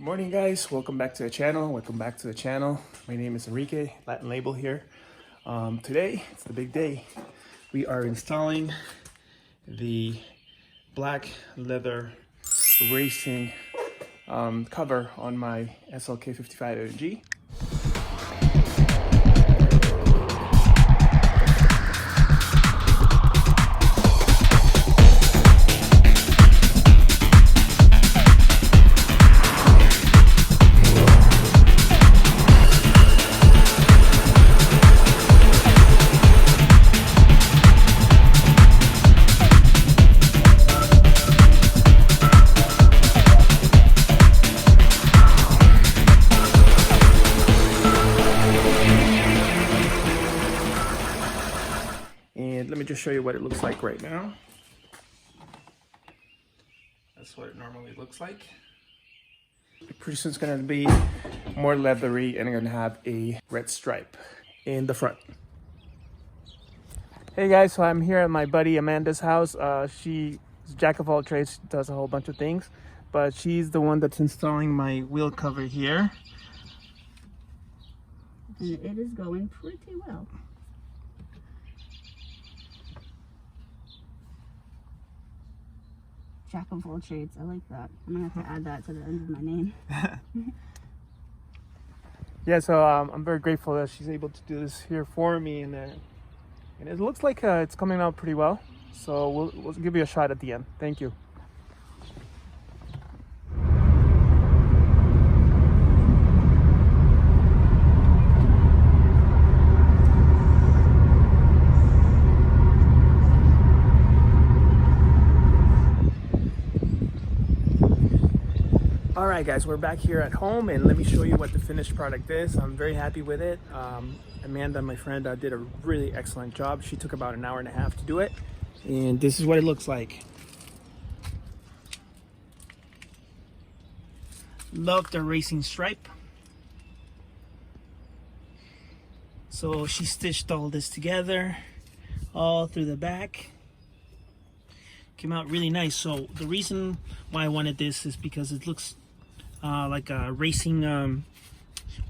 morning, guys. Welcome back to the channel. My name is Enrique, LatinLabel here. Today, it's the big day. We are installing the black leather racing cover on my SLK55 AMG. And let me just show you what it looks like right now. That's what it normally looks like. Pretty soon it's gonna be more leathery and I'm gonna have a red stripe in the front. Hey guys, so I'm here at my buddy Amanda's house. She's jack of all trades, she does a whole bunch of things, but she's the one that's installing my wheel cover here. And it is going pretty well. Jack of all trades, I like that. I'm gonna have to add that to the end of my name. Yeah, so I'm very grateful that she's able to do this here for me, and it looks like it's coming out pretty well. So we'll give you a shot at the end. Thank you. All right, guys, we're back here at home, and let me show you what the finished product is. I'm very happy with it. Amanda, my friend, did a really excellent job. She took about an hour and a half to do it, and this is what it looks like. Love the racing stripe. So she stitched all this together all through the back. Came out really nice. So the reason why I wanted this is because it looks like a racing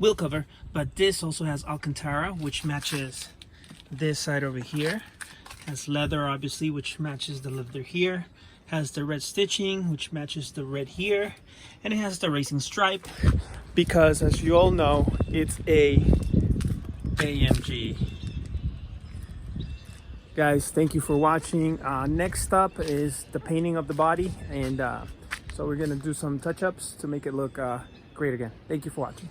wheel cover, but this also has Alcantara, which matches this side over here. Has leather, obviously, which matches the leather here. Has the red stitching, which matches the red here, and it has the racing stripe because, as you all know, it's a AMG. Guys, thank you for watching. Next up is the painting of the body, and so we're gonna do some touch-ups to make it look great again. Thank you for watching.